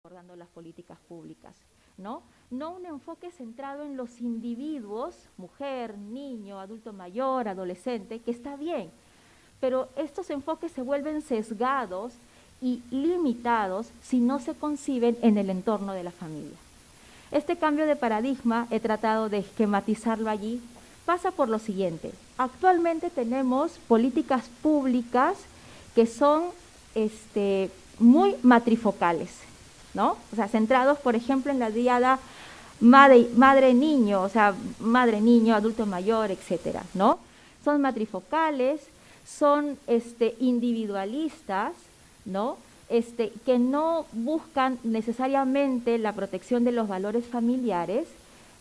abordando las políticas públicas, ¿no? No un enfoque centrado en los individuos, mujer, niño, adulto mayor, adolescente, que está bien, pero estos enfoques se vuelven sesgados y limitados si no se conciben en el entorno de la familia. Este cambio de paradigma, he tratado de esquematizarlo allí, pasa por lo siguiente. Actualmente tenemos políticas públicas que son muy matrifocales, ¿no? O sea, centrados, por ejemplo, en la diada madre-niño, o sea, madre-niño, adulto mayor, etcétera, ¿no? Son matrifocales, son individualistas, ¿no? Que no buscan necesariamente la protección de los valores familiares,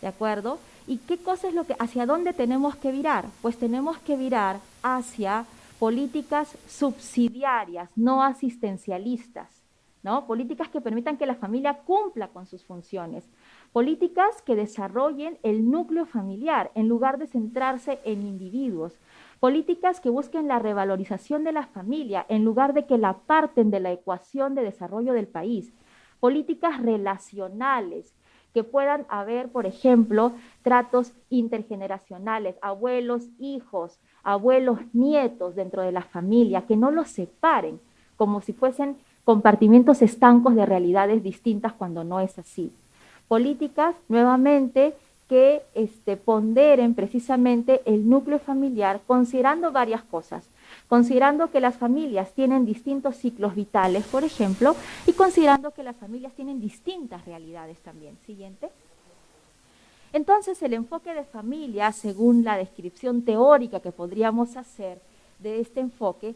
¿de acuerdo? ¿Y qué cosa es lo que, hacia dónde tenemos que virar? Pues tenemos que virar hacia políticas subsidiarias, no asistencialistas, ¿no? Políticas que permitan que la familia cumpla con sus funciones, políticas que desarrollen el núcleo familiar en lugar de centrarse en individuos, políticas que busquen la revalorización de la familia en lugar de que la aparten de la ecuación de desarrollo del país, políticas relacionales que puedan haber, por ejemplo, tratos intergeneracionales, abuelos, hijos, abuelos, nietos dentro de la familia, que no los separen como si fuesen compartimientos estancos de realidades distintas cuando no es así. Políticas, nuevamente, que ponderen precisamente el núcleo familiar considerando varias cosas, considerando que las familias tienen distintos ciclos vitales, por ejemplo, y considerando que las familias tienen distintas realidades también. Siguiente. Entonces, el enfoque de familia, según la descripción teórica que podríamos hacer de este enfoque,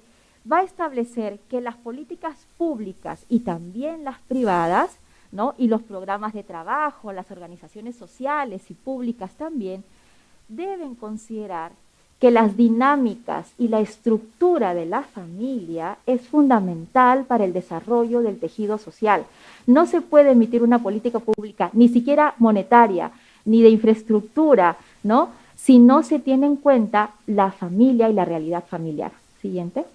va a establecer que las políticas públicas y también las privadas, ¿no? Y los programas de trabajo, las organizaciones sociales y públicas también, deben considerar que las dinámicas y la estructura de la familia es fundamental para el desarrollo del tejido social. No se puede emitir una política pública, ni siquiera monetaria, ni de infraestructura, ¿no? Si no se tiene en cuenta la familia y la realidad familiar. Siguiente.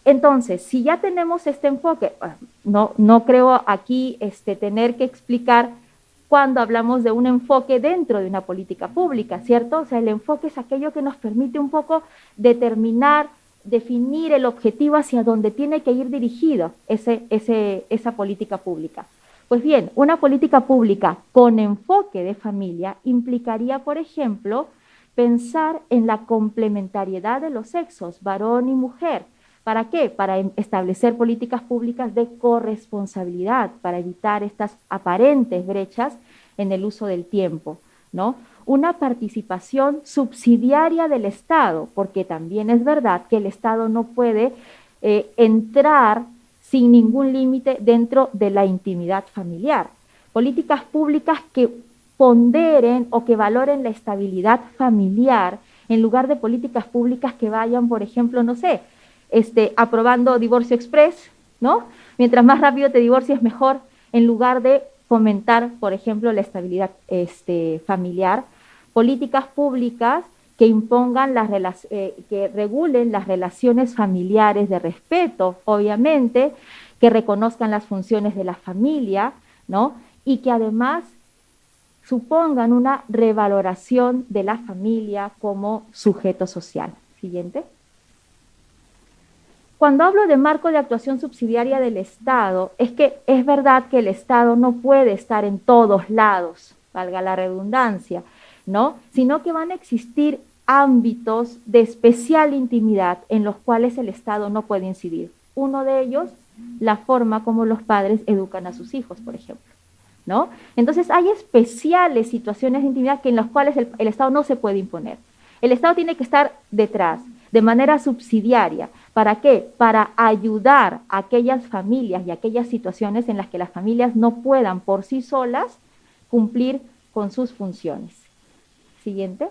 Entonces, si ya tenemos este enfoque, no creo aquí tener que explicar cuando hablamos de un enfoque dentro de una política pública, ¿cierto? O sea, el enfoque es aquello que nos permite un poco determinar, definir el objetivo hacia donde tiene que ir dirigido esa política pública. Pues bien, una política pública con enfoque de familia implicaría, por ejemplo, pensar en la complementariedad de los sexos, varón y mujer. ¿Para qué? Para establecer políticas públicas de corresponsabilidad, para evitar estas aparentes brechas en el uso del tiempo, ¿no? Una participación subsidiaria del Estado, porque también es verdad que el Estado no puede entrar sin ningún límite dentro de la intimidad familiar. Políticas públicas que ponderen o que valoren la estabilidad familiar en lugar de políticas públicas que vayan, por ejemplo, no sé, aprobando divorcio express, ¿no? Mientras más rápido te divorcies, mejor, en lugar de fomentar, por ejemplo, la estabilidad familiar. Políticas públicas que impongan que regulen las relaciones familiares de respeto, obviamente, que reconozcan las funciones de la familia, ¿no? Y que además supongan una revaloración de la familia como sujeto social. Siguiente. Cuando hablo de marco de actuación subsidiaria del Estado, es que es verdad que el Estado no puede estar en todos lados, valga la redundancia, ¿no? Sino que van a existir ámbitos de especial intimidad en los cuales el Estado no puede incidir. Uno de ellos, la forma como los padres educan a sus hijos, por ejemplo, ¿no? Entonces hay especiales situaciones de intimidad en las cuales el Estado no se puede imponer. El Estado tiene que estar detrás, de manera subsidiaria. ¿Para qué? Para ayudar a aquellas familias y aquellas situaciones en las que las familias no puedan por sí solas cumplir con sus funciones. Siguiente.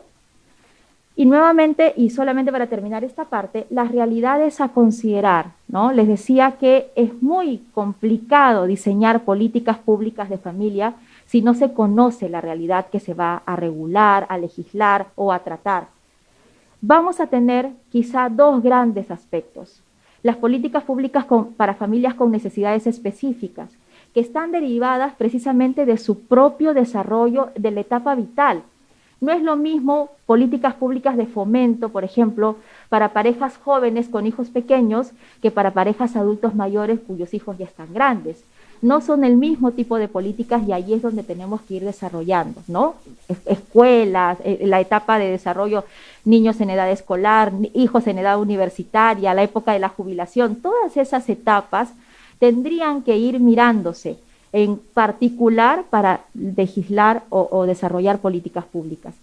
Y nuevamente, y solamente para terminar esta parte, las realidades a considerar, ¿no? Les decía que es muy complicado diseñar políticas públicas de familia si no se conoce la realidad que se va a regular, a legislar o a tratar. Vamos a tener quizá dos grandes aspectos. las políticas públicas para familias con necesidades específicas, que están derivadas precisamente de su propio desarrollo de la etapa vital. No es lo mismo políticas públicas de fomento, por ejemplo, para parejas jóvenes con hijos pequeños que para parejas adultos mayores cuyos hijos ya están grandes. No son el mismo tipo de políticas y ahí es donde tenemos que ir desarrollando, ¿no? Escuelas, la etapa de desarrollo, niños en edad escolar, hijos en edad universitaria, la época de la jubilación, todas esas etapas tendrían que ir mirándose en particular para legislar o desarrollar políticas públicas.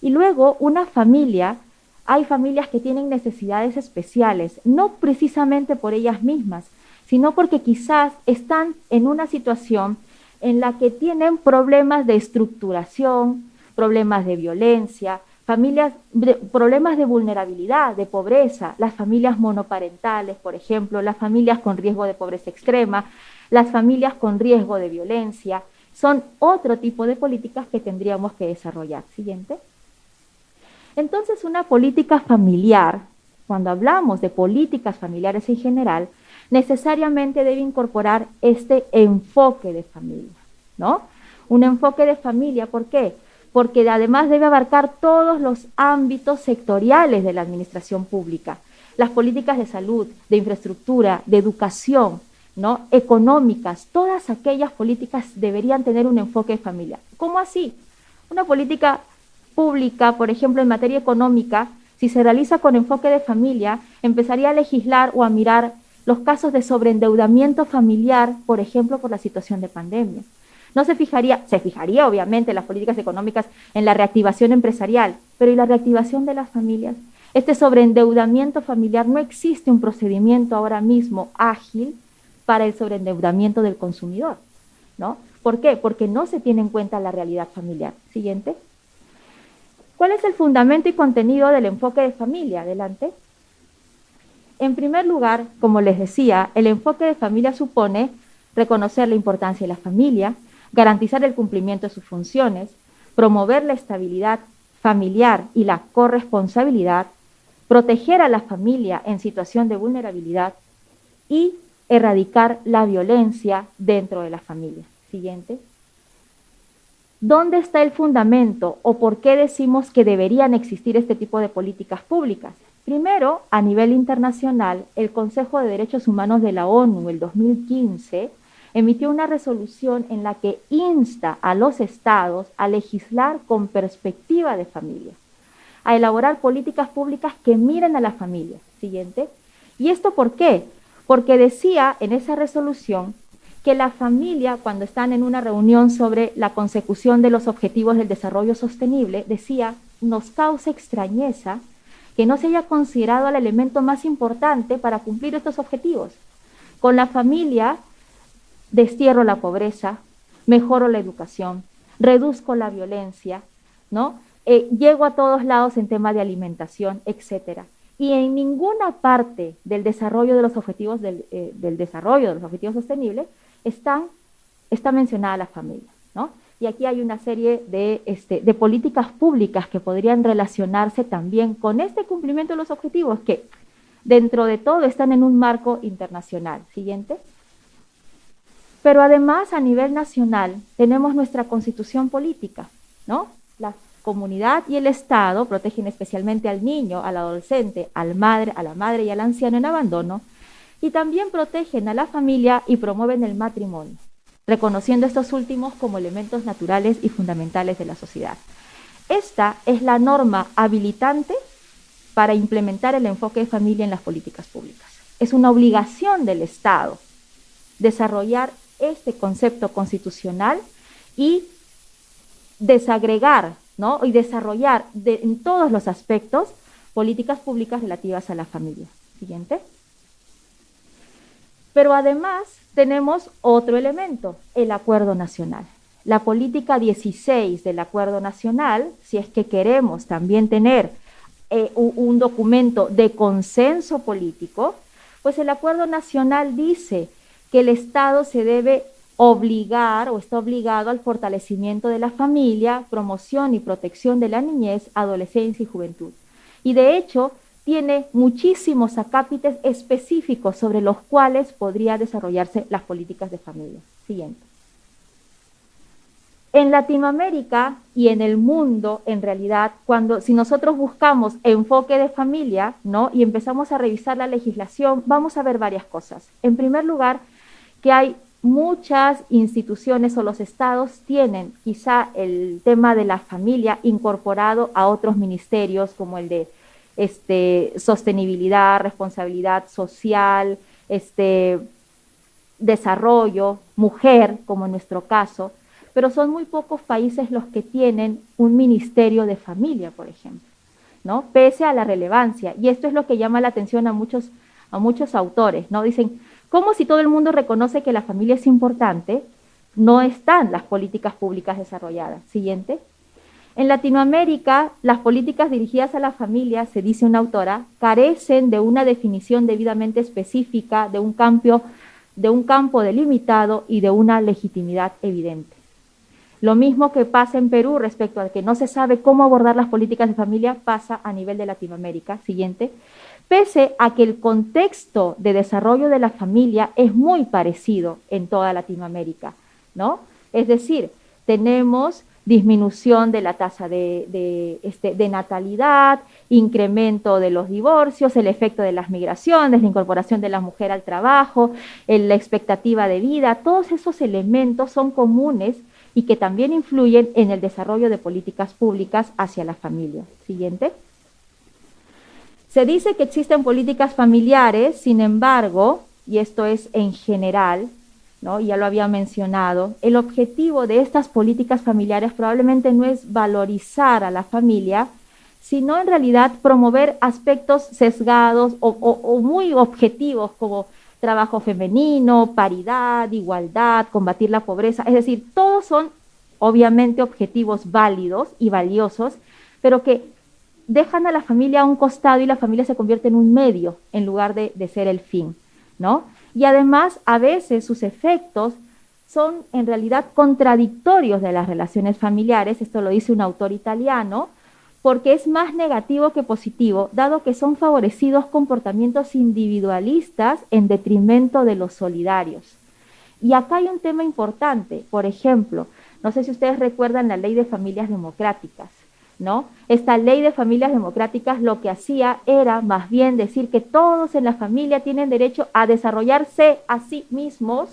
Y luego una familia, hay familias que tienen necesidades especiales, no precisamente por ellas mismas, sino porque quizás están en una situación en la que tienen problemas de estructuración, problemas de violencia, problemas de vulnerabilidad, de pobreza, las familias monoparentales, por ejemplo, las familias con riesgo de pobreza extrema, las familias con riesgo de violencia, son otro tipo de políticas que tendríamos que desarrollar. Siguiente. Entonces, una política familiar, cuando hablamos de políticas familiares en general, necesariamente debe incorporar este enfoque de familia, ¿no? Un enfoque de familia, ¿por qué? Porque además debe abarcar todos los ámbitos sectoriales de la administración pública, las políticas de salud, de infraestructura, de educación, ¿no? Económicas, todas aquellas políticas deberían tener un enfoque de familia. ¿Cómo así? Una política pública, por ejemplo, en materia económica, si se realiza con enfoque de familia, empezaría a legislar o a mirar los casos de sobreendeudamiento familiar, por ejemplo, por la situación de pandemia. No se fijaría obviamente las políticas económicas en la reactivación empresarial, pero ¿y la reactivación de las familias? Este sobreendeudamiento familiar, no existe un procedimiento ahora mismo ágil para el sobreendeudamiento del consumidor, ¿no? ¿Por qué? Porque no se tiene en cuenta la realidad familiar. Siguiente. ¿Cuál es el fundamento y contenido del enfoque de familia? Adelante. En primer lugar, como les decía, el enfoque de familia supone reconocer la importancia de la familia, garantizar el cumplimiento de sus funciones, promover la estabilidad familiar y la corresponsabilidad, proteger a la familia en situación de vulnerabilidad y erradicar la violencia dentro de la familia. Siguiente. ¿Dónde está el fundamento o por qué decimos que deberían existir este tipo de políticas públicas? Primero, a nivel internacional, el Consejo de Derechos Humanos de la ONU, el 2015, emitió una resolución en la que insta a los estados a legislar con perspectiva de familia, a elaborar políticas públicas que miren a la familia. Siguiente. ¿Y esto por qué? Porque decía en esa resolución que la familia, cuando están en una reunión sobre la consecución de los objetivos del desarrollo sostenible, decía, nos causa extrañeza que no se haya considerado al elemento más importante para cumplir estos objetivos. Con la familia destierro la pobreza, mejoro la educación, reduzco la violencia, ¿no? Llego a todos lados en tema de alimentación, etcétera. Y en ninguna parte del desarrollo de los objetivos del desarrollo de los objetivos sostenibles está mencionada la familia, ¿no? Y aquí hay una serie de políticas públicas que podrían relacionarse también con este cumplimiento de los objetivos que dentro de todo están en un marco internacional. Siguiente. Pero además a nivel nacional tenemos nuestra constitución política, ¿no? La comunidad y el Estado protegen especialmente al niño, al adolescente, a la madre y al anciano en abandono, y también protegen a la familia y promueven el matrimonio, reconociendo estos últimos como elementos naturales y fundamentales de la sociedad. Esta es la norma habilitante para implementar el enfoque de familia en las políticas públicas. Es una obligación del Estado desarrollar este concepto constitucional y desagregar, ¿no? Y desarrollar en todos los aspectos políticas públicas relativas a la familia. Siguiente. Pero además tenemos otro elemento, el acuerdo nacional. La política 16 del acuerdo nacional, si es que queremos también tener un documento de consenso político, pues el acuerdo nacional dice que el Estado se debe obligar o está obligado al fortalecimiento de la familia, promoción y protección de la niñez, adolescencia y juventud. Y de hecho, tiene muchísimos acápites específicos sobre los cuales podría desarrollarse las políticas de familia. Siguiente. En Latinoamérica y en el mundo, en realidad, si nosotros buscamos enfoque de familia, ¿no? Y empezamos a revisar la legislación, vamos a ver varias cosas. En primer lugar, que hay muchas instituciones o los estados tienen quizá el tema de la familia incorporado a otros ministerios como el de sostenibilidad, responsabilidad social, desarrollo, mujer, como en nuestro caso, pero son muy pocos países los que tienen un ministerio de familia, por ejemplo, ¿no? Pese a la relevancia. Y esto es lo que llama la atención a muchos autores, ¿no? Dicen, ¿cómo si todo el mundo reconoce que la familia es importante, no están las políticas públicas desarrolladas? Siguiente. En Latinoamérica, las políticas dirigidas a la familia, se dice una autora, carecen de una definición debidamente específica, de un campo delimitado y de una legitimidad evidente. Lo mismo que pasa en Perú respecto a que no se sabe cómo abordar las políticas de familia, pasa a nivel de Latinoamérica. Siguiente. Pese a que el contexto de desarrollo de la familia es muy parecido en toda Latinoamérica, ¿no? Es decir, tenemos disminución de la tasa de natalidad, incremento de los divorcios, el efecto de las migraciones, la incorporación de la mujer al trabajo, la expectativa de vida, todos esos elementos son comunes y que también influyen en el desarrollo de políticas públicas hacia la familia. Siguiente. Se dice que existen políticas familiares, sin embargo, y esto es en general, ¿no? Ya lo había mencionado, el objetivo de estas políticas familiares probablemente no es valorizar a la familia, sino en realidad promover aspectos sesgados o muy objetivos como trabajo femenino, paridad, igualdad, combatir la pobreza. Es decir, todos son obviamente objetivos válidos y valiosos, pero que dejan a la familia a un costado y la familia se convierte en un medio en lugar de ser el fin, ¿no? Y además, a veces sus efectos son en realidad contradictorios de las relaciones familiares, esto lo dice un autor italiano, porque es más negativo que positivo, dado que son favorecidos comportamientos individualistas en detrimento de los solidarios. Y acá hay un tema importante, por ejemplo, no sé si ustedes recuerdan la Ley de Familias Democráticas, ¿no? Esta Ley de Familias Democráticas lo que hacía era más bien decir que todos en la familia tienen derecho a desarrollarse a sí mismos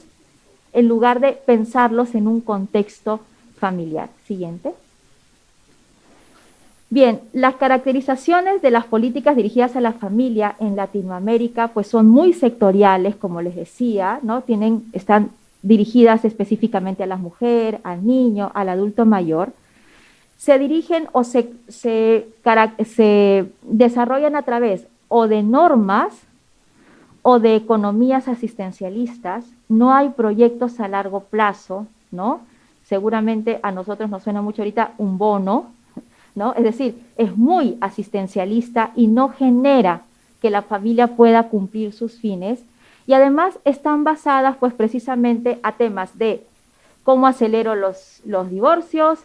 en lugar de pensarlos en un contexto familiar. Siguiente. Bien, las caracterizaciones de las políticas dirigidas a la familia en Latinoamérica pues son muy sectoriales, como les decía, ¿no? Están dirigidas específicamente a la mujer, al niño, al adulto mayor. Se dirigen o se desarrollan a través o de normas o de economías asistencialistas. No hay proyectos a largo plazo, ¿no? Seguramente a nosotros nos suena mucho ahorita un bono, ¿no? Es decir, es muy asistencialista y no genera que la familia pueda cumplir sus fines, y además están basadas pues precisamente a temas de cómo acelero los divorcios,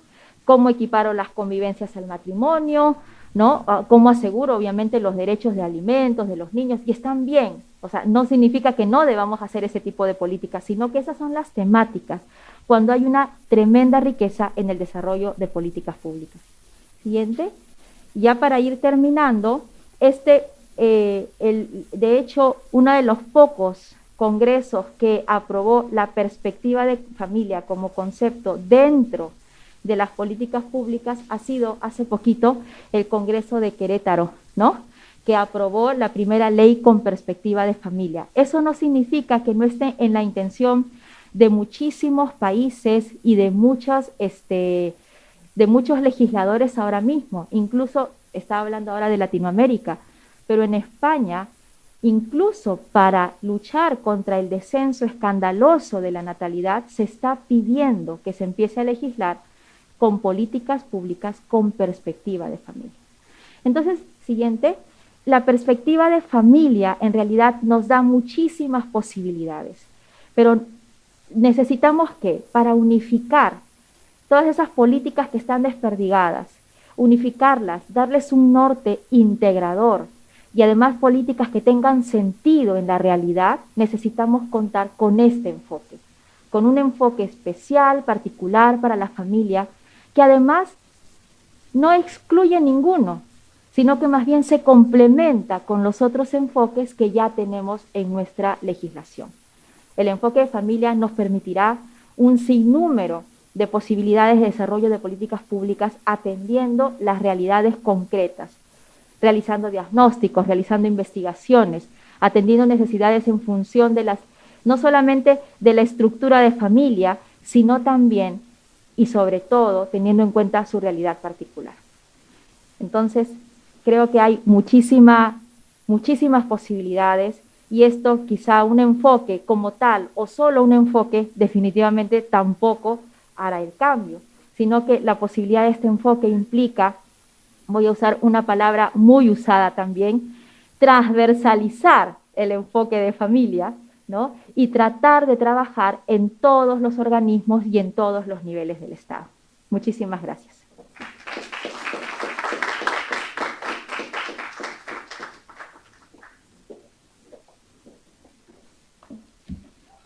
cómo equiparo las convivencias al matrimonio, ¿no? Cómo aseguro obviamente los derechos de alimentos de los niños, y están bien, o sea, no significa que no debamos hacer ese tipo de políticas, sino que esas son las temáticas, cuando hay una tremenda riqueza en el desarrollo de políticas públicas. Siguiente. Ya para ir terminando, de hecho, uno de los pocos congresos que aprobó la perspectiva de familia como concepto dentro de las políticas públicas ha sido hace poquito el Congreso de Querétaro, ¿no? Que aprobó la primera ley con perspectiva de familia. Eso no significa que no esté en la intención de muchísimos países y de muchos legisladores ahora mismo, incluso estaba hablando ahora de Latinoamérica, pero en España, incluso para luchar contra el descenso escandaloso de la natalidad, se está pidiendo que se empiece a legislar con políticas públicas con perspectiva de familia. Entonces, siguiente, la perspectiva de familia en realidad nos da muchísimas posibilidades, pero necesitamos que para unificar todas esas políticas que están desperdigadas, unificarlas, darles un norte integrador, y además políticas que tengan sentido en la realidad, necesitamos contar con este enfoque, con un enfoque especial, particular para la familia, que además no excluye ninguno, sino que más bien se complementa con los otros enfoques que ya tenemos en nuestra legislación. El enfoque de familia nos permitirá un sinnúmero de posibilidades de desarrollo de políticas públicas atendiendo las realidades concretas, realizando diagnósticos, realizando investigaciones, atendiendo necesidades en función de las, no solamente de la estructura de familia, sino también y sobre todo teniendo en cuenta su realidad particular. Entonces, creo que hay muchísimas posibilidades y esto quizá un enfoque como tal o solo un enfoque definitivamente tampoco hará el cambio, sino que la posibilidad de este enfoque implica, voy a usar una palabra muy usada también, transversalizar el enfoque de familia, ¿no? Y tratar de trabajar en todos los organismos y en todos los niveles del Estado. Muchísimas gracias.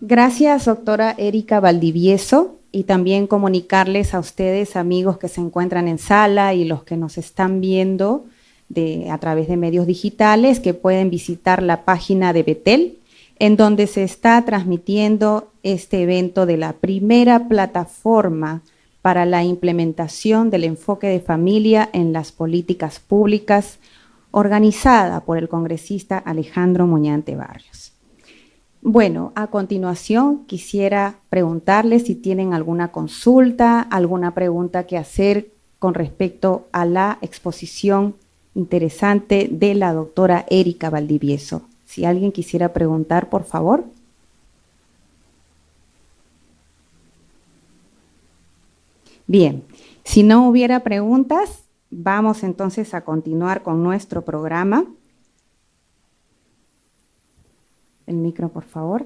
Gracias, doctora Erika Valdivieso, y también comunicarles a ustedes, amigos que se encuentran en sala y los que nos están viendo a través de medios digitales, que pueden visitar la página de Betel, en donde se está transmitiendo este evento de la primera plataforma para la implementación del enfoque de familia en las políticas públicas, organizada por el congresista Alejandro Muñante Barrios. Bueno, a continuación quisiera preguntarles si tienen alguna consulta, alguna pregunta que hacer con respecto a la exposición interesante de la doctora Erika Valdivieso. Si alguien quisiera preguntar, por favor. Bien, si no hubiera preguntas, vamos entonces a continuar con nuestro programa. El micro, por favor.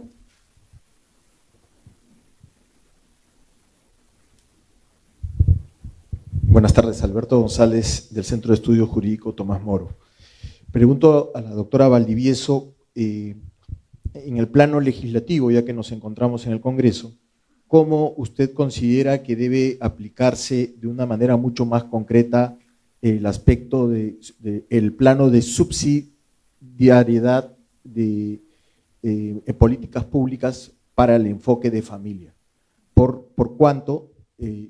Buenas tardes, Alberto González, del Centro de Estudio Jurídico Tomás Moro. Pregunto a la doctora Valdivieso, en el plano legislativo, ya que nos encontramos en el Congreso, ¿cómo usted considera que debe aplicarse de una manera mucho más concreta el aspecto el plano de subsidiariedad de políticas públicas para el enfoque de familia? Por cuanto,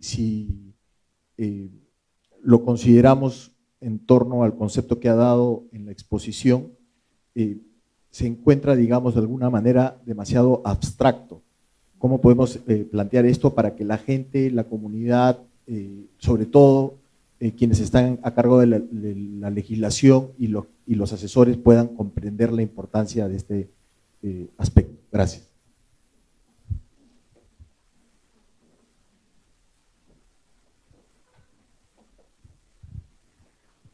si lo consideramos en torno al concepto que ha dado en la exposición, se encuentra, digamos, de alguna manera demasiado abstracto. ¿Cómo podemos plantear esto para que la gente, la comunidad, sobre todo quienes están a cargo de la legislación y los asesores puedan comprender la importancia de este aspecto? Gracias.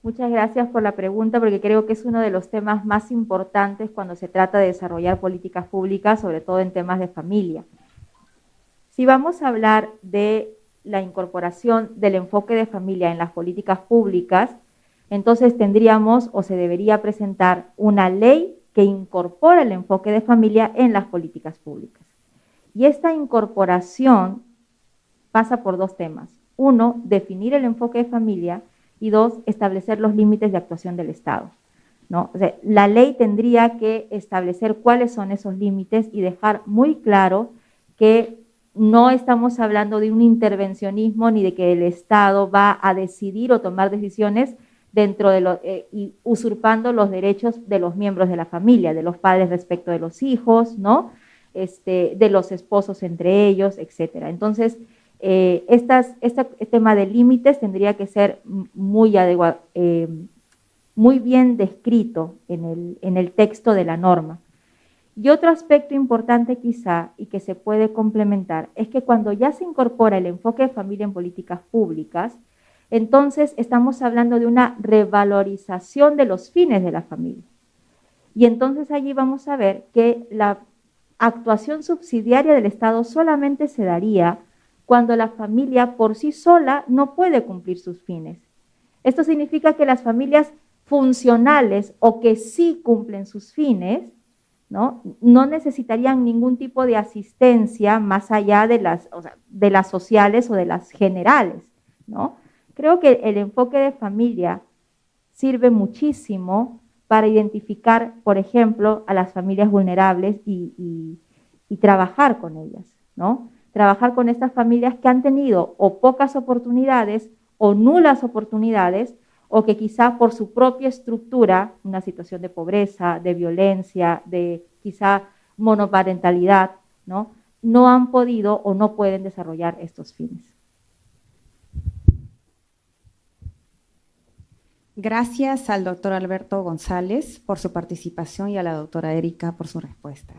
Muchas gracias por la pregunta, porque creo que es uno de los temas más importantes cuando se trata de desarrollar políticas públicas, sobre todo en temas de familia. Si vamos a hablar de la incorporación del enfoque de familia en las políticas públicas, entonces tendríamos o se debería presentar una ley que incorpora el enfoque de familia en las políticas públicas. Y esta incorporación pasa por dos temas. Uno, definir el enfoque de familia, y dos, establecer los límites de actuación del Estado, ¿no? O sea, la ley tendría que establecer cuáles son esos límites y dejar muy claro que no estamos hablando de un intervencionismo ni de que el Estado va a decidir o tomar decisiones dentro de y usurpando los derechos de los miembros de la familia, de los padres respecto de los hijos, ¿no? De los esposos entre ellos, etcétera. Entonces, este tema de límites tendría que ser muy bien descrito en el texto de la norma. Y otro aspecto importante quizá y que se puede complementar es que cuando ya se incorpora el enfoque de familia en políticas públicas, entonces estamos hablando de una revalorización de los fines de la familia. Y entonces allí vamos a ver que la actuación subsidiaria del Estado solamente se daría cuando la familia por sí sola no puede cumplir sus fines. Esto significa que las familias funcionales o que sí cumplen sus fines, ¿no? No necesitarían ningún tipo de asistencia más allá de de las sociales o de las generales, ¿no? Creo que el enfoque de familia sirve muchísimo para identificar, por ejemplo, a las familias vulnerables y trabajar con ellas, ¿no? Trabajar con estas familias que han tenido o pocas oportunidades o nulas oportunidades, o que quizá por su propia estructura, una situación de pobreza, de violencia, de quizá monoparentalidad, ¿no? No han podido o no pueden desarrollar estos fines. Gracias al doctor Alberto González por su participación y a la doctora Erika por su respuesta.